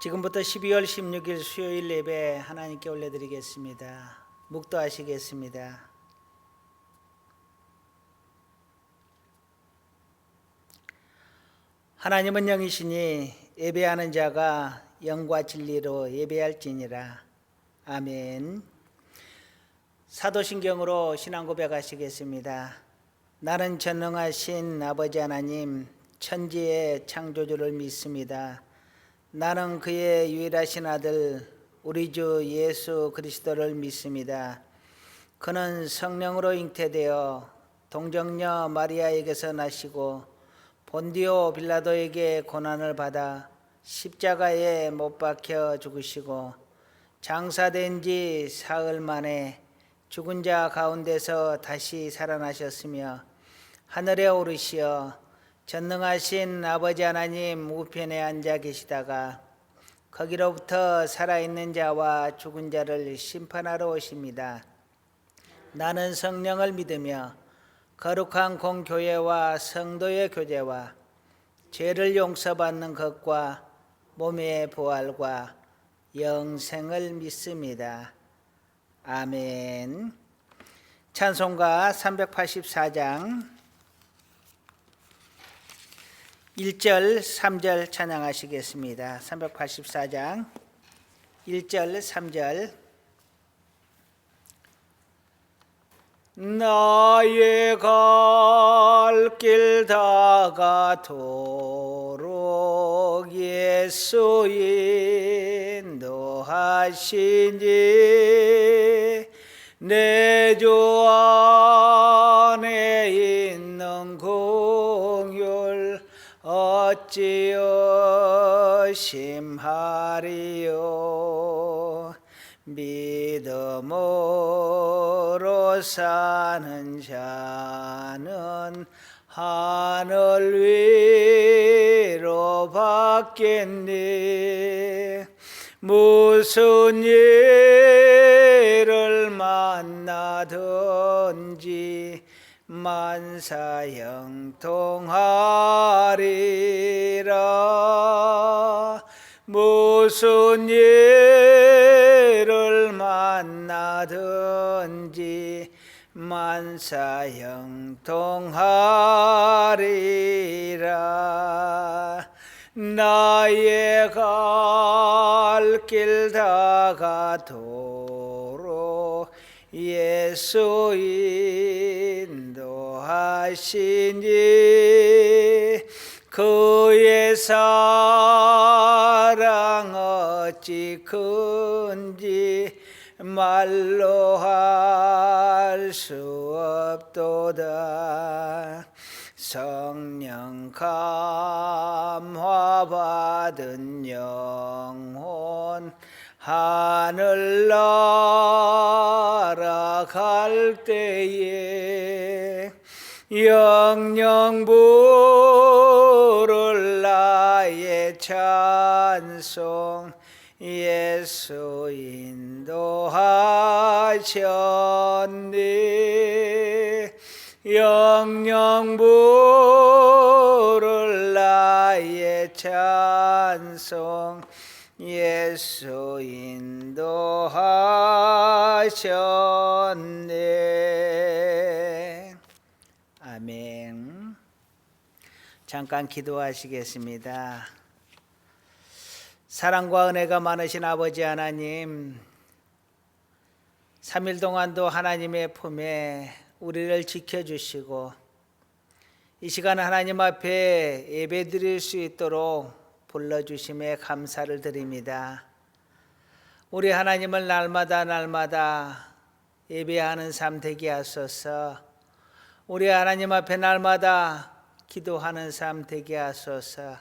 지금부터 12월 16일 수요일 예배 하나님께 올려드리겠습니다. 묵도하시겠습니다. 하나님은 영이시니 예배하는 자가 영과 진리로 예배할지니라. 아멘. 사도신경으로 신앙 고백하시겠습니다. 나는 전능하신 아버지 하나님 천지의 창조주를 믿습니다. 나는 그의 유일하신 아들 우리 주 예수 그리스도를 믿습니다. 그는 성령으로 잉태되어 동정녀 마리아에게서 나시고 본디오 빌라도에게 고난을 받아 십자가에 못 박혀 죽으시고 장사된 지 사흘 만에 죽은 자 가운데서 다시 살아나셨으며 하늘에 오르시어 전능하신 아버지 하나님 우편에 앉아 계시다가 거기로부터 살아있는 자와 죽은 자를 심판하러 오십니다. 나는 성령을 믿으며 거룩한 공교회와 성도의 교제와 죄를 용서받는 것과 몸의 부활과 영생을 믿습니다. 아멘. 찬송가 384장 1절 3절 찬양하시겠습니다. 384장 1절 3절. 나의 갈 길 다가도록 예수 인도하시니 내 주 안에 있는 공율 어찌 의심하리요. 믿음으로 사는 자는 하늘 위로 받겠니. 무슨 일을 만나든지 만사형통하리라. 무슨 일을 만나든지 만사형통하리라. 나의 갈 길 다가도록 예수 인도하시니 그의 사랑 어찌 큰지 말로 할 수 없도다. 성령 감화 받은 영혼 하늘 날아갈 때에 영영 부를 나의 찬송 예수 인도하셨네. 영영 부를 나의 찬송 예수 인도하셨네. 아멘. 잠깐 기도하시겠습니다. 사랑과 은혜가 많으신 아버지 하나님, 3일 동안도 하나님의 품에 우리를 지켜주시고 이 시간 하나님 앞에 예배드릴 수 있도록 불러주심에 감사를 드립니다. 우리 하나님을 날마다 예배하는 삶 되게 하소서. 우리 하나님 앞에 날마다 기도하는 삶 되게 하소서.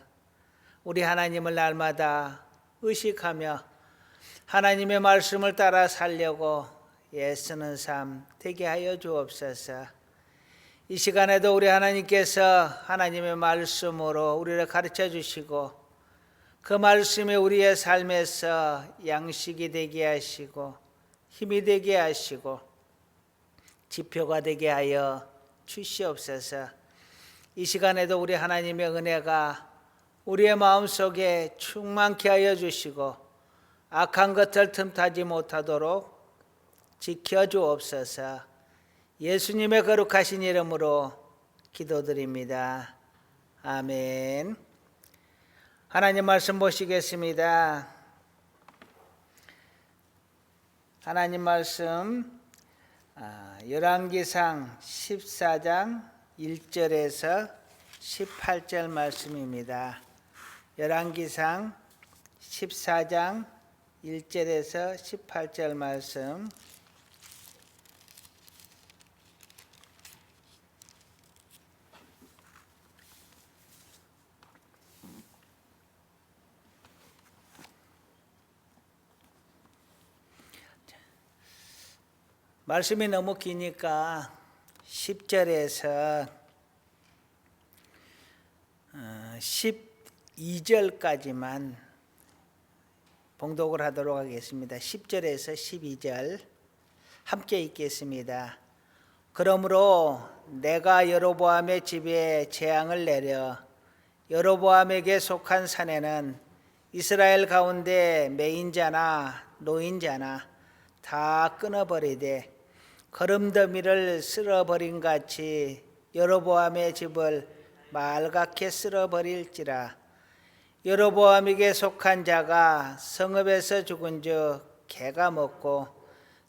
우리 하나님을 날마다 의식하며 하나님의 말씀을 따라 살려고 애쓰는 삶 되게 하여 주옵소서. 이 시간에도 우리 하나님께서 하나님의 말씀으로 우리를 가르쳐 주시고 그 말씀이 우리의 삶에서 양식이 되게 하시고 힘이 되게 하시고 지표가 되게 하여 주시옵소서. 이 시간에도 우리 하나님의 은혜가 우리의 마음속에 충만케 하여 주시고 악한 것을 틈타지 못하도록 지켜주옵소서. 예수님의 거룩하신 이름으로 기도드립니다. 아멘. 하나님 말씀 보시겠습니다. 하나님 말씀 열왕기상 14장 1절에서 18절 말씀입니다. 열왕기상 14장 1절에서 18절 말씀. 말씀이 너무 기니까 10절에서 12절까지만 봉독을 하도록 하겠습니다. 10절에서 12절 함께 읽겠습니다. 그러므로 내가 여로보암의 집에 재앙을 내려 여로보암에게 속한 산에는 이스라엘 가운데 매인자나 노인자나 다 끊어버리되 거름더미를 쓸어버린 같이 여로보암의 집을 말갛게 쓸어버릴지라. 여로보암에게 속한 자가 성읍에서 죽은즉 개가 먹고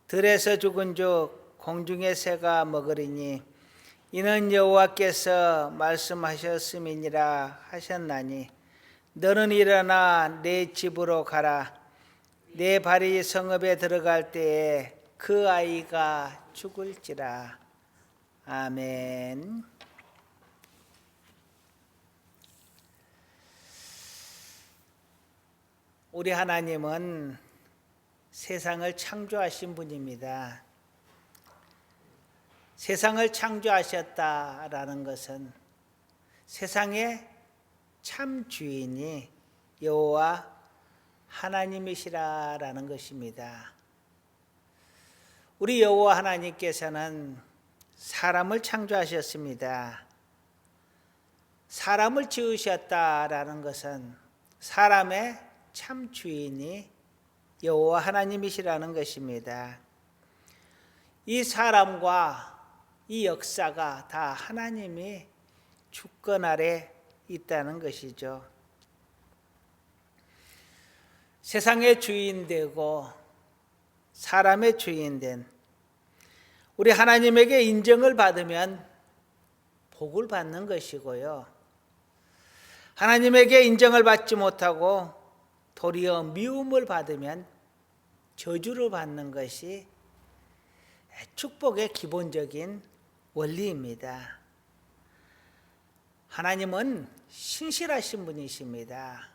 들에서 죽은즉 공중의 새가 먹으리니 이는 여호와께서 말씀하셨음이니라 하셨나니 너는 일어나 내 집으로 가라. 내 발이 성읍에 들어갈 때에 그 아이가 죽을지라. 아멘. 우리 하나님은 세상을 창조하신 분입니다. 세상을 창조하셨다라는 것은 세상의 참 주인이 여호와 하나님이시라라는 것입니다. 우리 여호와 하나님께서는 사람을 창조하셨습니다. 사람을 지으셨다라는 것은 사람의 참 주인이 여호와 하나님이시라는 것입니다. 이 사람과 이 역사가 다 하나님이 주권 아래 있다는 것이죠. 세상의 주인 되고 사람의 주인 된 우리 하나님에게 인정을 받으면 복을 받는 것이고요. 하나님에게 인정을 받지 못하고 도리어 미움을 받으면 저주를 받는 것이 축복의 기본적인 원리입니다. 하나님은 신실하신 분이십니다.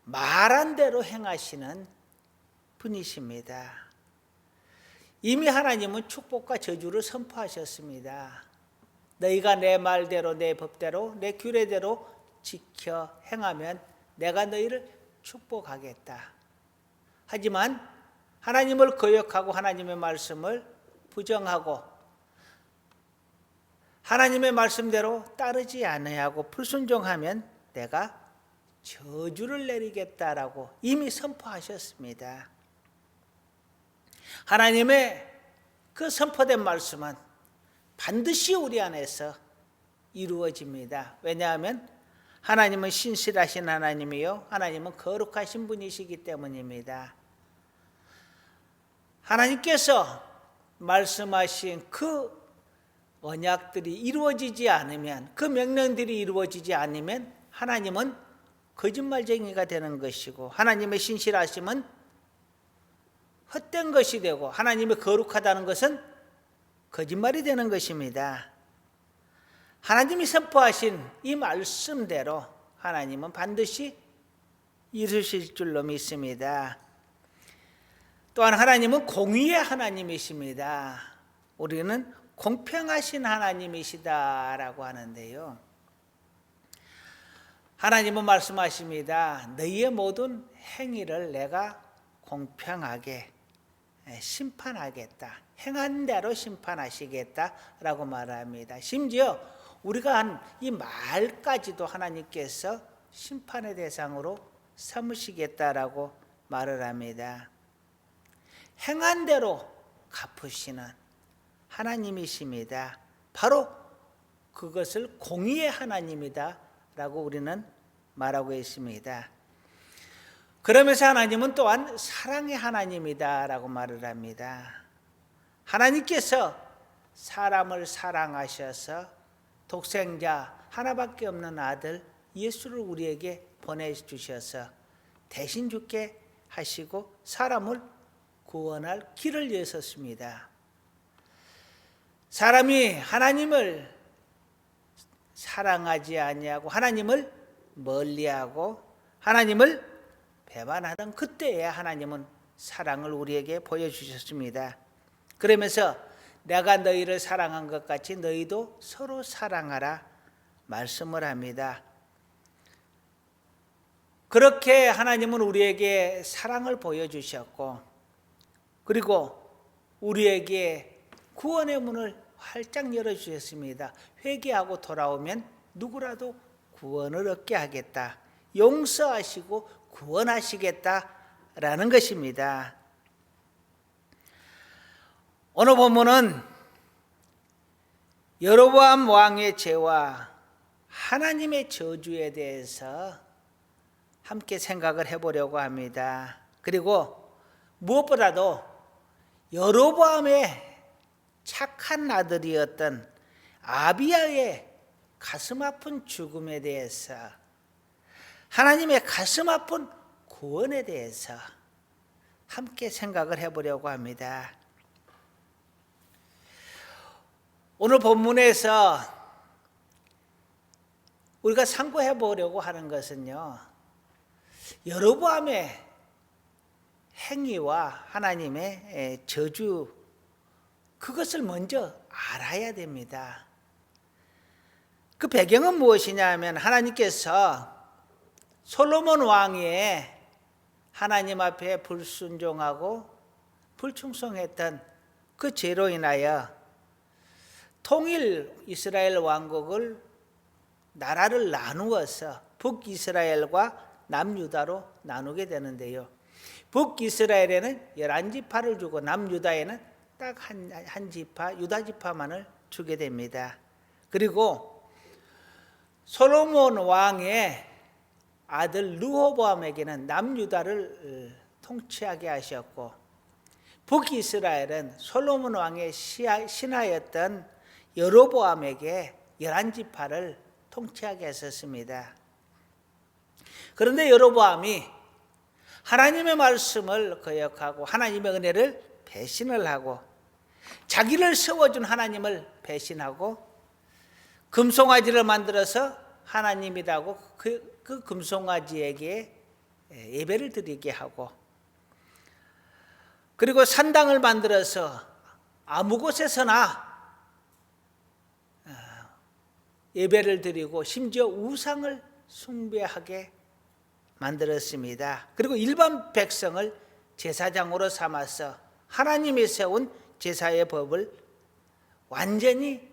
말한 대로 행하시는 분이십니다. 이미 하나님은 축복과 저주를 선포하셨습니다. 너희가 내 말대로 내 법대로 내 규례대로 지켜 행하면 내가 너희를 축복하겠다. 하지만 하나님을 거역하고 하나님의 말씀을 부정하고 하나님의 말씀대로 따르지 아니하고 불순종하면 내가 저주를 내리겠다라고 이미 선포하셨습니다. 하나님의 그 선포된 말씀은 반드시 우리 안에서 이루어집니다. 왜냐하면 하나님은 신실하신 하나님이요 하나님은 거룩하신 분이시기 때문입니다. 하나님께서 말씀하신 그 언약들이 이루어지지 않으면, 그 명령들이 이루어지지 않으면 하나님은 거짓말쟁이가 되는 것이고 하나님의 신실하심은 헛된 것이 되고 하나님의 거룩하다는 것은 거짓말이 되는 것입니다. 하나님이 선포하신 이 말씀대로 하나님은 반드시 이루실 줄로 믿습니다. 또한 하나님은 공의의 하나님이십니다. 우리는 공평하신 하나님이시다라고 하는데요. 하나님은 말씀하십니다. 너희의 모든 행위를 내가 공평하게 심판하겠다. 행한 대로 심판하시겠다라고 말합니다. 심지어 우리가 한 이 말까지도 하나님께서 심판의 대상으로 삼으시겠다라고 말을 합니다. 행한 대로 갚으시는 하나님이십니다. 바로 그것을 공의의 하나님이다 라고 우리는 말하고 있습니다. 그러면서 하나님은 또한 사랑의 하나님이다 라고 말을 합니다. 하나님께서 사람을 사랑하셔서 독생자 하나밖에 없는 아들 예수를 우리에게 보내주셔서 대신 죽게 하시고 사람을 구원할 길을 여셨습니다. 사람이 하나님을 사랑하지 아니하고 하나님을 멀리하고 하나님을 배반하던 그때에 하나님은 사랑을 우리에게 보여주셨습니다. 그러면서 내가 너희를 사랑한 것 같이 너희도 서로 사랑하라 말씀을 합니다. 그렇게 하나님은 우리에게 사랑을 보여주셨고 그리고 우리에게 구원의 문을 활짝 열어주셨습니다. 회개하고 돌아오면 누구라도 구원을 얻게 하겠다. 용서하시고 구원하시겠다라는 것입니다. 오늘 본문은 여로보암 왕의 죄와 하나님의 저주에 대해서 함께 생각을 해보려고 합니다. 그리고 무엇보다도 여로보암의 착한 아들이었던 아비야의 가슴 아픈 죽음에 대해서 하나님의 가슴 아픈 구원에 대해서 함께 생각을 해보려고 합니다. 오늘 본문에서 우리가 참고해 보려고 하는 것은요, 여로보암의 행위와 하나님의 저주, 그것을 먼저 알아야 됩니다. 그 배경은 무엇이냐 하면 하나님께서 솔로몬 왕이 하나님 앞에 불순종하고 불충성했던 그 죄로 인하여 통일 이스라엘 왕국을 나라를 나누어서 북이스라엘과 남유다로 나누게 되는데요. 북이스라엘에는 11지파를 주고 남유다에는 딱 한 지파, 유다 지파만을 주게 됩니다. 그리고 솔로몬 왕의 아들 르호보암에게는 남유다를 통치하게 하셨고 북이스라엘은 솔로몬 왕의 신하였던 여로보암에게 11지파를 통치하게 했었습니다. 그런데 여로보암이 하나님의 말씀을 거역하고 하나님의 은혜를 배신을 하고 자기를 세워준 하나님을 배신하고 금송아지를 만들어서 하나님이라고 그 금송아지에게 예배를 드리게 하고 그리고 산당을 만들어서 아무 곳에서나 예배를 드리고 심지어 우상을 숭배하게 만들었습니다. 그리고 일반 백성을 제사장으로 삼아서 하나님이 세운 제사의 법을 완전히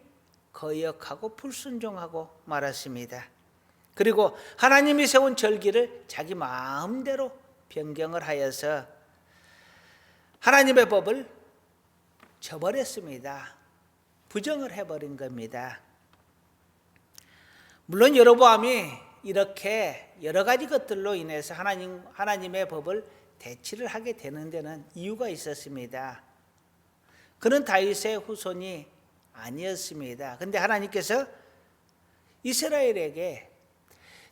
거역하고 불순종하고 말았습니다. 그리고 하나님이 세운 절기를 자기 마음대로 변경을 하여서 하나님의 법을 저버렸습니다. 부정을 해버린 겁니다. 물론 여로보암이 이렇게 여러 가지 것들로 인해서 하나님의 법을 대치를 하게 되는 데는 이유가 있었습니다. 그는 다윗의 후손이 아니었습니다. 그런데 하나님께서 이스라엘에게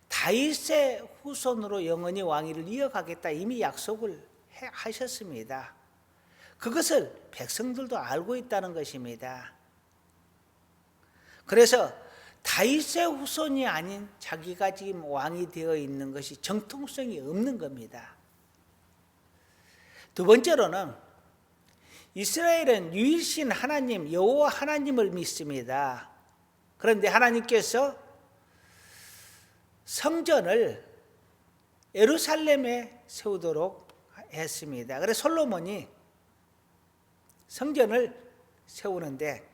다윗의 후손으로 영원히 왕위를 이어가겠다 이미 약속을 하셨습니다. 그것을 백성들도 알고 있다는 것입니다. 그래서 다윗의 후손이 아닌 자기가 지금 왕이 되어 있는 것이 정통성이 없는 겁니다. 두 번째로는 이스라엘은 유일신 하나님 여호와 하나님을 믿습니다. 그런데 하나님께서 성전을 예루살렘에 세우도록 했습니다. 그래서 솔로몬이 성전을 세우는데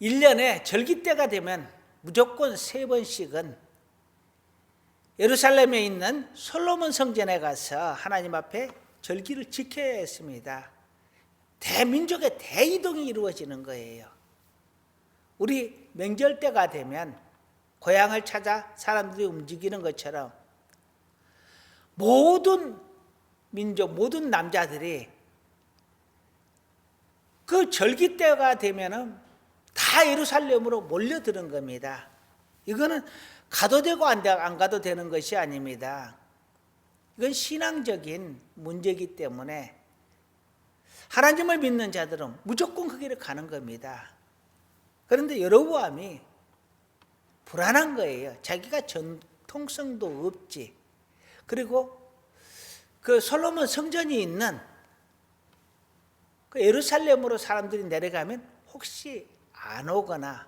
1년에 절기 때가 되면 무조건 3번씩은 예루살렘에 있는 솔로몬 성전에 가서 하나님 앞에 절기를 지켜야 했습니다. 대민족의 대이동이 이루어지는 거예요. 우리 명절 때가 되면 고향을 찾아 사람들이 움직이는 것처럼 모든 민족, 모든 남자들이 그 절기 때가 되면은 다 예루살렘으로 몰려드는 겁니다. 이거는 가도 되고 안 가도 되는 것이 아닙니다. 이건 신앙적인 문제이기 때문에 하나님을 믿는 자들은 무조건 그 길을 가는 겁니다. 그런데 여로보암이 불안한 거예요. 자기가 전통성도 없지. 그리고 그 솔로몬 성전이 있는 그 예루살렘으로 사람들이 내려가면 혹시 안 오거나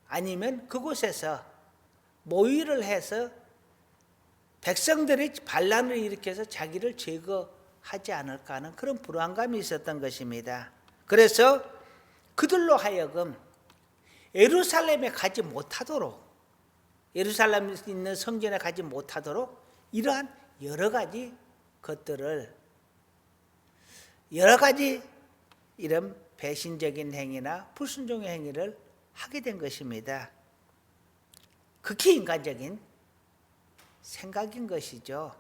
아니면 그곳에서 모의를 해서 백성들이 반란을 일으켜서 자기를 제거하지 않을까 하는 그런 불안감이 있었던 것입니다. 그래서 그들로 하여금 예루살렘에 가지 못하도록, 예루살렘에 있는 성전에 가지 못하도록 이러한 여러 가지 것들을, 여러 가지 이런 배신적인 행위나 불순종의 행위를 하게 된 것입니다. 극히 인간적인 생각인 것이죠.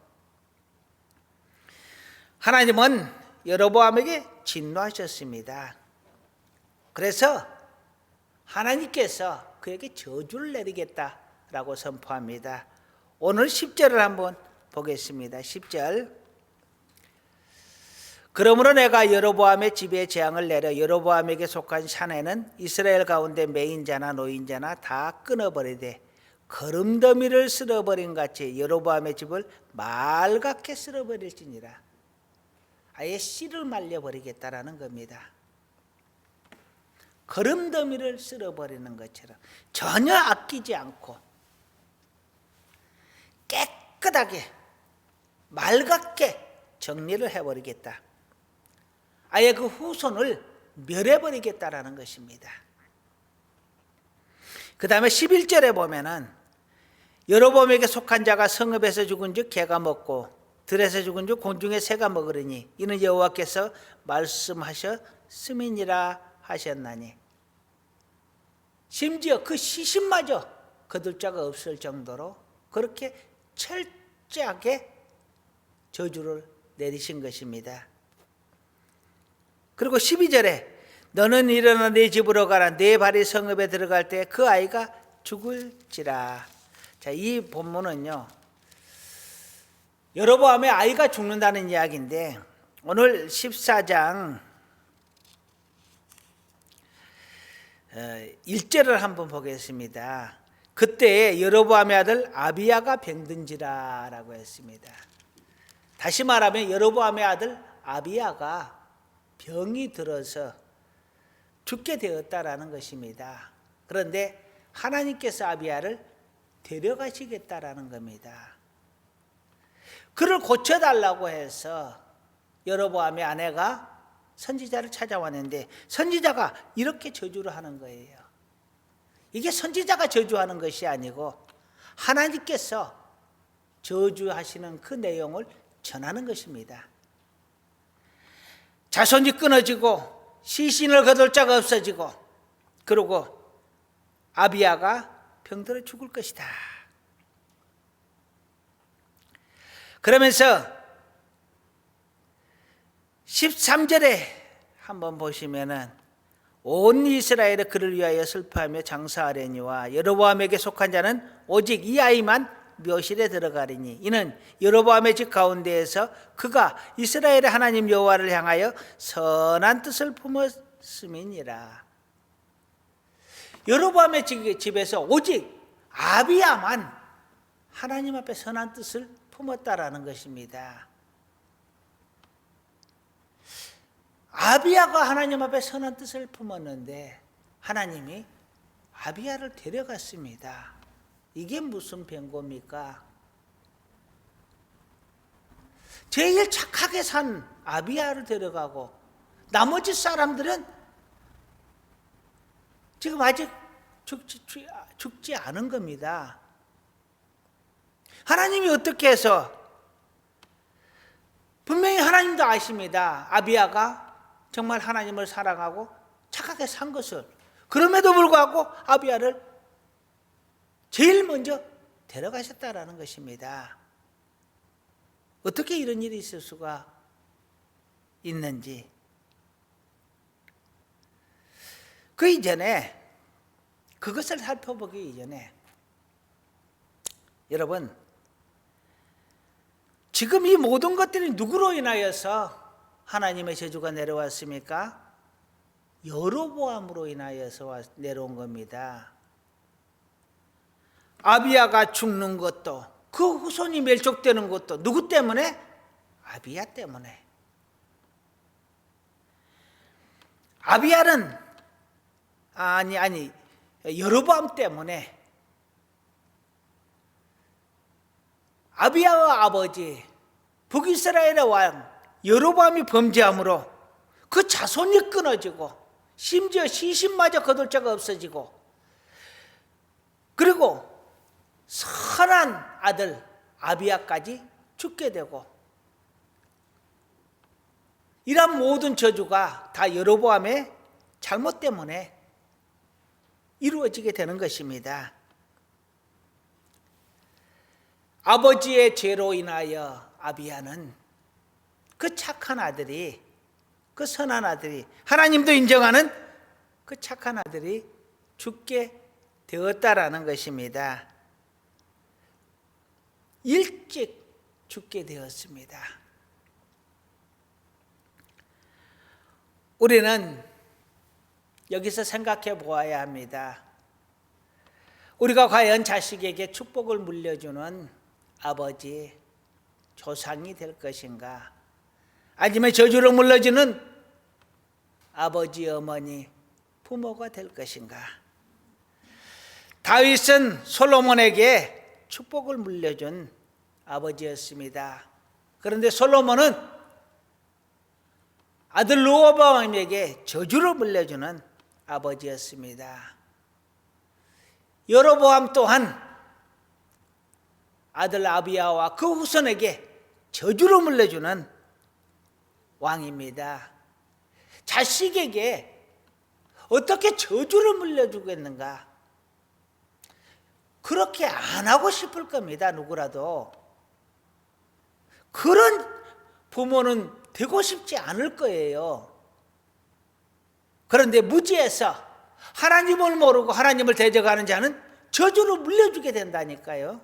하나님은 여로보암에게 진노하셨습니다. 그래서 하나님께서 그에게 저주를 내리겠다라고 선포합니다. 오늘 10절을 한번 보겠습니다. 10절. 그러므로 내가 여로보암의 집에 재앙을 내려 여로보암에게 속한 샤네는 이스라엘 가운데 매인자나 노인자나 다 끊어버리되 거름더미를 쓸어버린 같이 여로보암의 집을 맑게 쓸어버릴지니라. 아예 씨를 말려버리겠다라는 겁니다. 거름더미를 쓸어버리는 것처럼 전혀 아끼지 않고 깨끗하게 맑게 정리를 해버리겠다. 아예 그 후손을 멸해버리겠다라는 것입니다. 그 다음에 11절에 보면은 여로보암에게 속한 자가 성읍에서 죽은 즉 개가 먹고 들에서 죽은 즉 곤충의 새가 먹으리니 이는 여호와께서 말씀하셨음이니라 하셨나니. 심지어 그 시신마저 거둘 자가 없을 정도로 그렇게 철저하게 저주를 내리신 것입니다. 그리고 12절에 너는 일어나 네 집으로 가라. 네 발이 성읍에 들어갈 때 그 아이가 죽을지라. 자, 이 본문은요, 여로보암의 아이가 죽는다는 이야기인데 오늘 14장 1절을 한번 보겠습니다. 그때 여로보암의 아들 아비야가 병든지라 라고 했습니다. 다시 말하면 여로보암의 아들 아비야가 병이 들어서 죽게 되었다라는 것입니다. 그런데 하나님께서 아비야를 데려가시겠다라는 겁니다. 그를 고쳐달라고 해서 여로보암의 아내가 선지자를 찾아왔는데 선지자가 이렇게 저주를 하는 거예요. 이게 선지자가 저주하는 것이 아니고 하나님께서 저주하시는 그 내용을 전하는 것입니다. 자손이 끊어지고 시신을 거둘 자가 없어지고 그리고 아비야가 병들어 죽을 것이다. 그러면서 13절에 한번 보시면은 온 이스라엘이 그를 위하여 슬퍼하며 장사하려니와 여로보암에게 속한 자는 오직 이 아이만 묘실에 들어가리니 이는 여로보암의 집 가운데에서 그가 이스라엘의 하나님 여호와를 향하여 선한 뜻을 품었음이니라. 여로보암의 집에서 오직 아비야만 하나님 앞에 선한 뜻을 품었다라는 것입니다. 아비야가 하나님 앞에 선한 뜻을 품었는데 하나님이 아비야를 데려갔습니다. 이게 무슨 변고입니까? 제일 착하게 산 아비야를 데려가고 나머지 사람들은 지금 아직 죽지 않은 겁니다. 하나님이 어떻게 해서, 분명히 하나님도 아십니다. 아비야가 정말 하나님을 사랑하고 착하게 산 것을. 그럼에도 불구하고 아비야를 제일 먼저 데려가셨다라는 것입니다. 어떻게 이런 일이 있을 수가 있는지. 그 이전에, 그것을 살펴보기 이전에, 여러분, 지금 이 모든 것들이 누구로 인하여서 하나님의 저주가 내려왔습니까? 여로보암으로 인하여서 내려온 겁니다. 아비야가 죽는 것도, 그 후손이 멸족되는 것도 누구 때문에? 아비야 때문에. 아비야는 여로보암 때문에. 아비야와 아버지 북이스라엘의 왕 여로보암이 범죄함으로 그 자손이 끊어지고, 심지어 시신마저 거둘 자가 없어지고, 그리고 선한 아들 아비야까지 죽게 되고, 이런 모든 저주가 다 여로보암의 잘못 때문에 이루어지게 되는 것입니다. 아버지의 죄로 인하여 아비야는, 그 착한 아들이, 그 선한 아들이, 하나님도 인정하는 그 착한 아들이 죽게 되었다라는 것입니다. 일찍 죽게 되었습니다. 우리는 여기서 생각해 보아야 합니다. 우리가 과연 자식에게 축복을 물려주는 아버지, 조상이 될 것인가? 아니면 저주를 물려주는 아버지, 어머니, 부모가 될 것인가? 다윗은 솔로몬에게 축복을 물려준 아버지였습니다. 그런데 솔로몬은 아들 르호보암에게 저주를 물려주는 아버지였습니다. 여로보암 또한 아들 아비야와 그 후손에게 저주를 물려주는 왕입니다. 자식에게 어떻게 저주를 물려주겠는가? 그렇게 안 하고 싶을 겁니다. 누구라도. 그런 부모는 되고 싶지 않을 거예요. 그런데 무지해서 하나님을 모르고 하나님을 대적하는 자는 저주를 물려주게 된다니까요.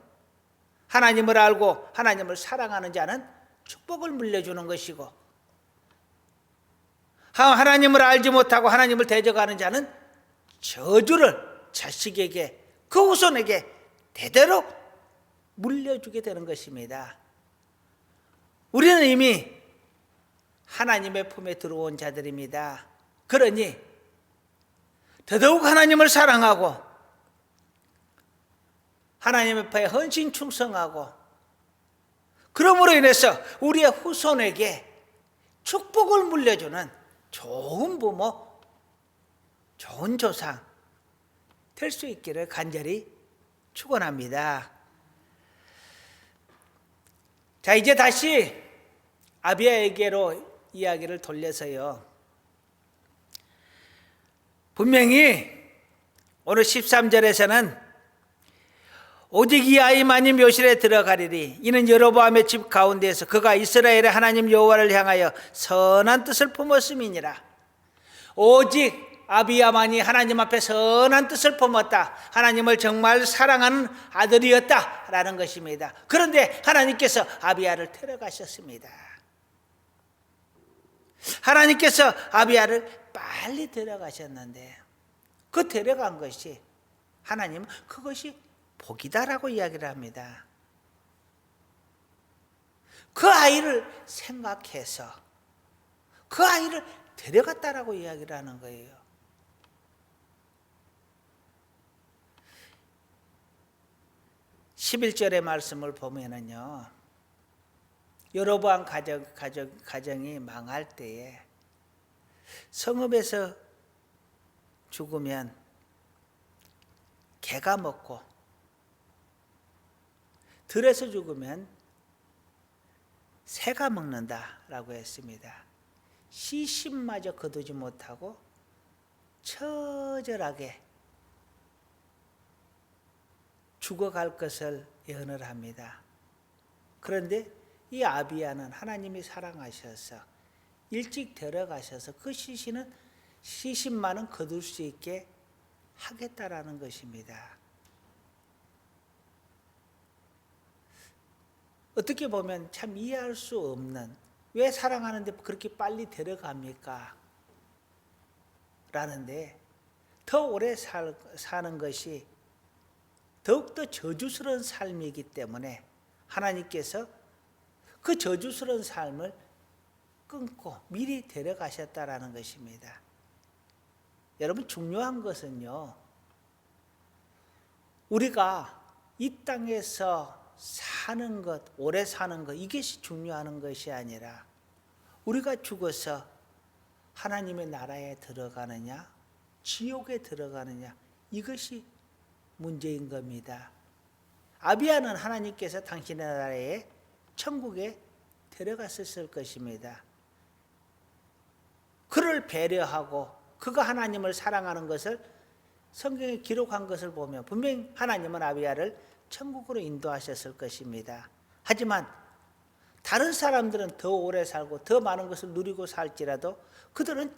하나님을 알고 하나님을 사랑하는 자는 축복을 물려주는 것이고, 하나님을 알지 못하고 하나님을 대적하는 자는 저주를 자식에게, 그 후손에게 대대로 물려주게 되는 것입니다. 우리는 이미 하나님의 품에 들어온 자들입니다. 그러니 더더욱 하나님을 사랑하고 하나님 앞에 헌신 충성하고, 그러므로 인해서 우리의 후손에게 축복을 물려주는 좋은 부모, 좋은 조상 될 수 있기를 간절히 축원합니다. 자, 이제 다시 아비야에게로 이야기를 돌려서요, 분명히 오늘 13절에서는 오직 이 아이만이 묘실에 들어가리리. 이는 여로보암의 집 가운데에서 그가 이스라엘의 하나님 여호와를 향하여 선한 뜻을 품었음이니라. 오직 아비야만이 하나님 앞에 선한 뜻을 품었다. 하나님을 정말 사랑하는 아들이었다라는 것입니다. 그런데 하나님께서 아비야를 데려가셨습니다. 하나님께서 아비야를 빨리 데려가셨는데, 그 데려간 것이, 하나님은 그것이 복이다라고 이야기를 합니다. 그 아이를 생각해서 그 아이를 데려갔다라고 이야기를 하는 거예요. 11절의 말씀을 보면은요, 여로보암 가정이 망할 때에 성읍에서 죽으면 개가 먹고 들에서 죽으면 새가 먹는다라고 했습니다. 시신마저 거두지 못하고 처절하게 죽어갈 것을 예언을 합니다. 그런데 이 아비야는 하나님이 사랑하셔서 일찍 데려가셔서 그 시신만은 거둘 수 있게 하겠다라는 것입니다. 어떻게 보면 참 이해할 수 없는, 왜 사랑하는데 그렇게 빨리 데려갑니까? 라는데, 더 오래 사는 것이 더욱더 저주스러운 삶이기 때문에 하나님께서 그 저주스러운 삶을 끊고 미리 데려가셨다라는 것입니다. 여러분, 중요한 것은요, 우리가 이 땅에서 사는 것, 오래 사는 것, 이것이 중요한 것이 아니라 우리가 죽어서 하나님의 나라에 들어가느냐, 지옥에 들어가느냐, 이것이 문제인 겁니다. 아비야는 하나님께서 당신의 나라에 천국에 데려갔었을 것입니다. 그를 배려하고 그가 하나님을 사랑하는 것을 성경에 기록한 것을 보면 분명히 하나님은 아비야를 천국으로 인도하셨을 것입니다. 하지만 다른 사람들은 더 오래 살고 더 많은 것을 누리고 살지라도 그들은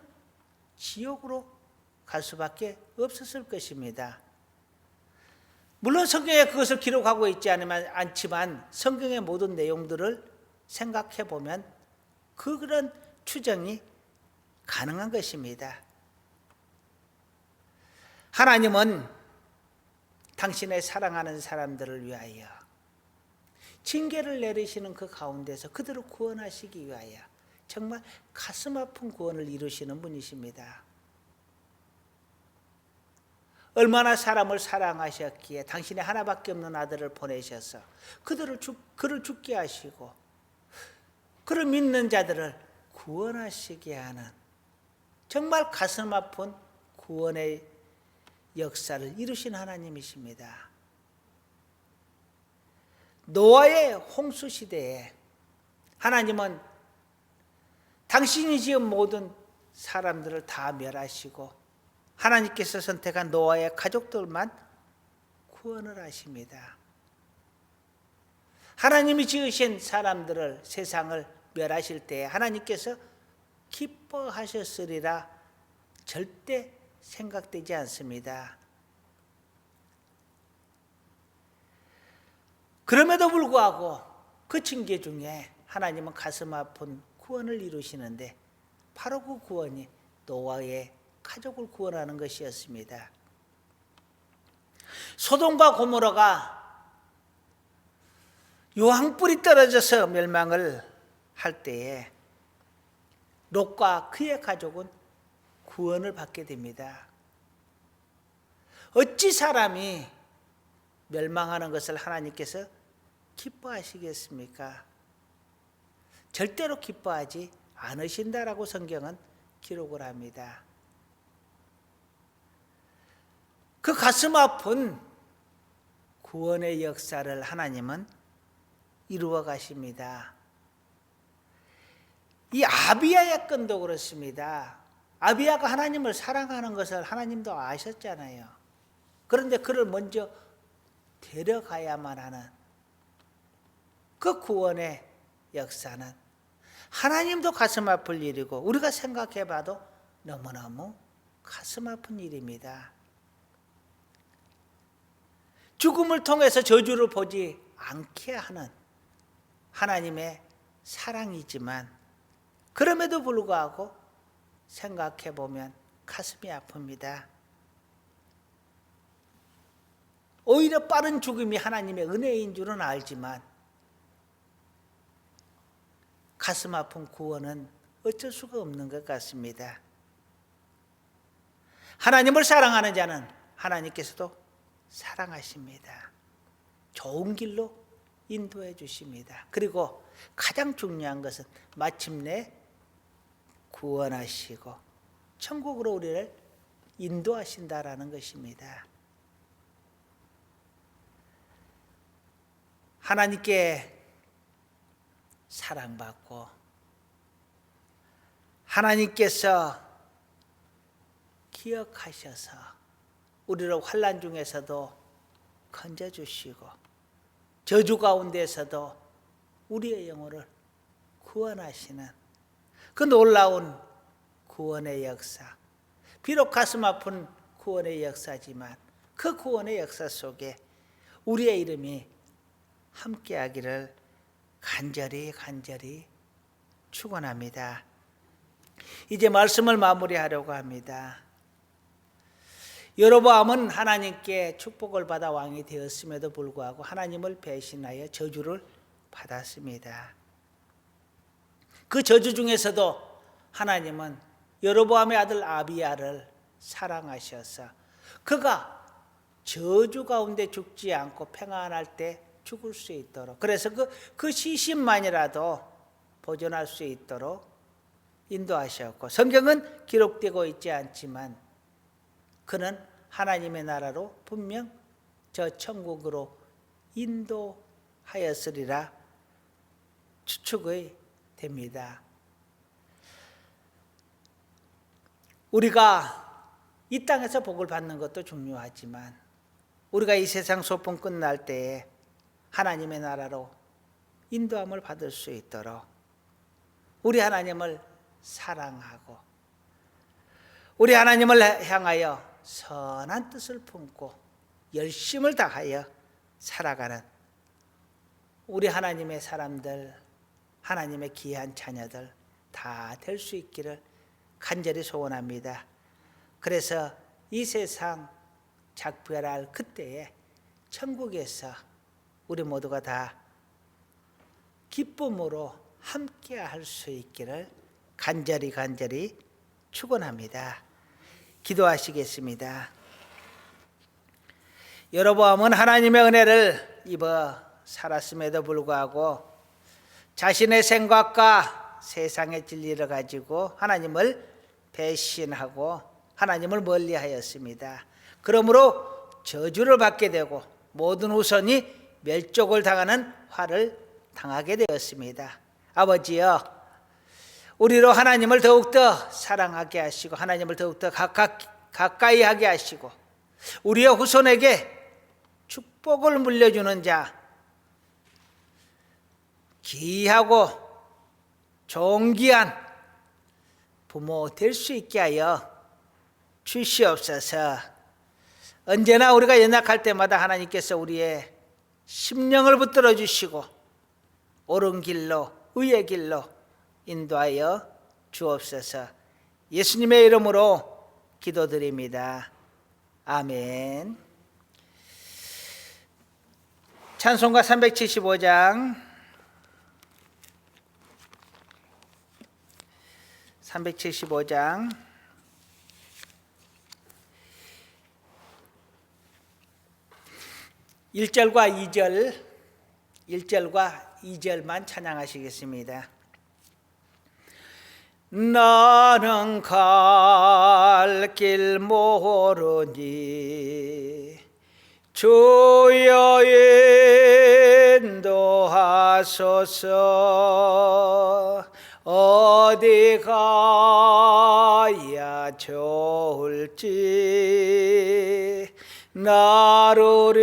지옥으로 갈 수밖에 없었을 것입니다. 물론 성경에 그것을 기록하고 있지 않지만 성경의 모든 내용들을 생각해 보면 그런 추정이 가능한 것입니다. 하나님은 당신의 사랑하는 사람들을 위하여 징계를 내리시는 그 가운데서 그들을 구원하시기 위하여 정말 가슴 아픈 구원을 이루시는 분이십니다. 얼마나 사람을 사랑하셨기에 당신의 하나밖에 없는 아들을 보내셔서 그를 죽게 하시고 그를 믿는 자들을 구원하시게 하는 정말 가슴 아픈 구원의 역사를 이루신 하나님이십니다. 노아의 홍수 시대에 하나님은 당신이 지은 모든 사람들을 다 멸하시고 하나님께서 선택한 노아의 가족들만 구원을 하십니다. 하나님이 지으신 사람들을, 세상을 멸하실 때에 하나님께서 기뻐하셨으리라 절대 생각되지 않습니다. 그럼에도 불구하고 그 징계 중에 하나님은 가슴 아픈 구원을 이루시는데 바로 그 구원이 노아의 가족을 구원하는 것이었습니다. 소돔과 고모라가 유황불이 떨어져서 멸망을 할 때에 롯과 그의 가족은 구원을 받게 됩니다. 어찌 사람이 멸망하는 것을 하나님께서 기뻐하시겠습니까? 절대로 기뻐하지 않으신다라고 성경은 기록을 합니다. 그 가슴 아픈 구원의 역사를 하나님은 이루어 가십니다. 이 아비야의 건도 그렇습니다. 아비야가 하나님을 사랑하는 것을 하나님도 아셨잖아요. 그런데 그를 먼저 데려가야만 하는 그 구원의 역사는 하나님도 가슴 아플 일이고 우리가 생각해 봐도 너무너무 가슴 아픈 일입니다. 죽음을 통해서 저주를 보지 않게 하는 하나님의 사랑이지만 그럼에도 불구하고 생각해 보면 가슴이 아픕니다. 오히려 빠른 죽음이 하나님의 은혜인 줄은 알지만 가슴 아픈 구원은 어쩔 수가 없는 것 같습니다. 하나님을 사랑하는 자는 하나님께서도 사랑하십니다. 좋은 길로 인도해 주십니다. 그리고 가장 중요한 것은 마침내 구원하시고 천국으로 우리를 인도하신다라는 것입니다. 하나님께 사랑받고 하나님께서 기억하셔서 우리를 환난 중에서도 건져주시고 저주 가운데서도 우리의 영혼을 구원하시는 그 놀라운 구원의 역사, 비록 가슴 아픈 구원의 역사지만 그 구원의 역사 속에 우리의 이름이 함께하기를 간절히 축원합니다. 이제 말씀을 마무리하려고 합니다. 여로보암은 하나님께 축복을 받아 왕이 되었음에도 불구하고 하나님을 배신하여 저주를 받았습니다. 그 저주 중에서도 하나님은 여로보암의 아들 아비야를 사랑하셔서 그가 저주 가운데 죽지 않고 평안할 때 죽을 수 있도록, 그래서 그 시신만이라도 보존할 수 있도록 인도하셨고, 성경은 기록되고 있지 않지만 그는 하나님의 나라로 분명 저 천국으로 인도하였으리라 추측이 됩니다. 우리가 이 땅에서 복을 받는 것도 중요하지만 우리가 이 세상 소풍 끝날 때에 하나님의 나라로 인도함을 받을 수 있도록 우리 하나님을 사랑하고 우리 하나님을 향하여 선한 뜻을 품고 열심을 다하여 살아가는 우리 하나님의 사람들, 하나님의 귀한 자녀들 다 될 수 있기를 간절히 소원합니다. 그래서 이 세상 작별할 그때에 천국에서 우리 모두가 다 기쁨으로 함께 할 수 있기를 간절히 축원합니다. 기도하시겠습니다. 여로보암은 하나님의 은혜를 입어 살았음에도 불구하고 자신의 생각과 세상의 진리를 가지고 하나님을 배신하고 하나님을 멀리하였습니다. 그러므로 저주를 받게 되고 모든 후손이 멸족을 당하는 화를 당하게 되었습니다. 아버지여, 우리로 하나님을 더욱더 사랑하게 하시고 하나님을 더욱더 가까이 하게 하시고 우리의 후손에게 축복을 물려주는 자, 귀하고 존귀한 부모 될 수 있게 하여 주시옵소서. 언제나 우리가 연약할 때마다 하나님께서 우리의 심령을 붙들어 주시고 옳은 길로, 의의 길로 인도하여 주옵소서. 예수님의 이름으로 기도드립니다. 아멘. 찬송가 375장 1절과 2절만 찬양하시겠습니다. 나는 갈 길 모르니 주여 인도하소서. 어디 가야 좋을지 나를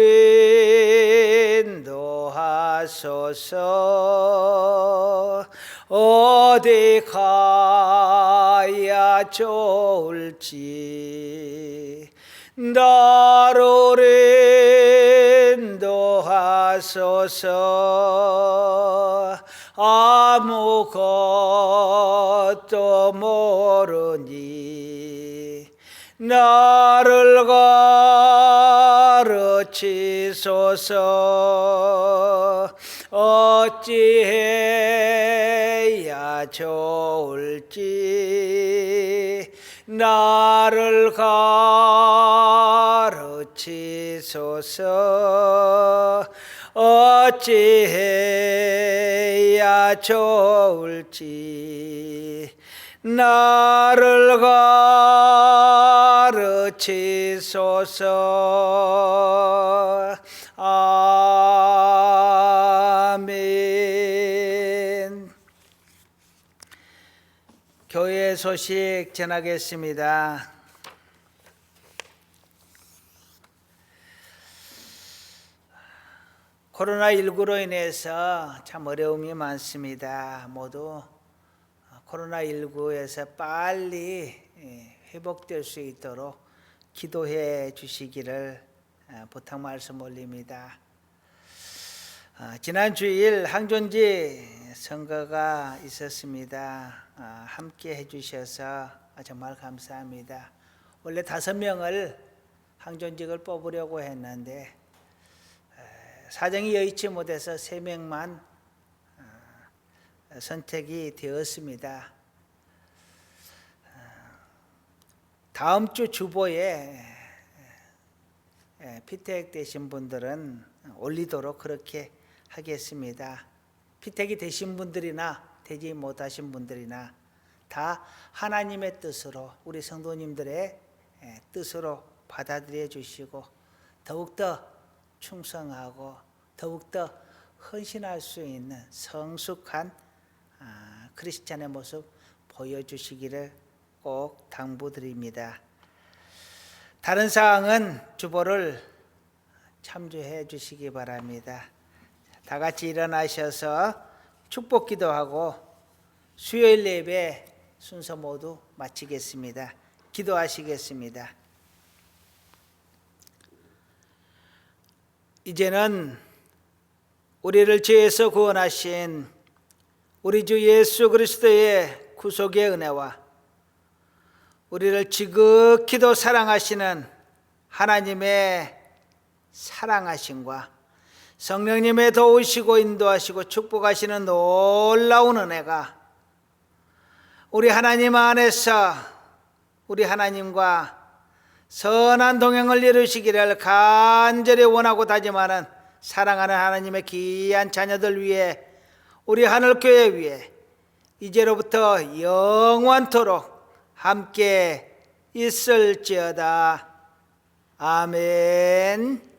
인도하소서. 어디 가야 좋을지 나를 인도하소서. 아무것도 모르니 나를 가르치소서. 어찌해야 좋을지 나를 가르치소서. 어찌해야 좋을지 나를 가르치소서. 아멘. 구원의 소식 전하겠습니다. 코로나19로 인해서 참 어려움이 많습니다. 모두 코로나19에서 빨리 회복될 수 있도록 기도해 주시기를 부탁 말씀 올립니다. 지난 주일 항존지 선거가 있었습니다. 함께 해주셔서 정말 감사합니다. 원래 5명을 항존직을 뽑으려고 했는데 사정이 여의치 못해서 3명만 선택이 되었습니다. 다음 주 주보에 피택 되신 분들은 올리도록 그렇게 하겠습니다. 피택이 되신 분들이나 되지 못하신 분들이나 다 하나님의 뜻으로 우리 성도님들의 뜻으로 받아들여 주시고 더욱더 충성하고 더욱더 헌신할 수 있는 성숙한 크리스찬의 모습 보여주시기를 꼭 당부드립니다. 다른 사항은 주보를 참조해 주시기 바랍니다. 다 같이 일어나셔서 축복 기도하고 수요일 예배 순서 모두 마치겠습니다. 기도하시겠습니다. 이제는 우리를 죄에서 구원하신 우리 주 예수 그리스도의 구속의 은혜와 우리를 지극히도 사랑하시는 하나님의 사랑하심과 성령님의 도우시고 인도하시고 축복하시는 놀라운 은혜가 우리 하나님 안에서 우리 하나님과 선한 동행을 이루시기를 간절히 원하고 다짐하는 사랑하는 하나님의 귀한 자녀들 위해 우리 하늘교회 위에 이제로부터 영원토록 함께 있을지어다. 아멘.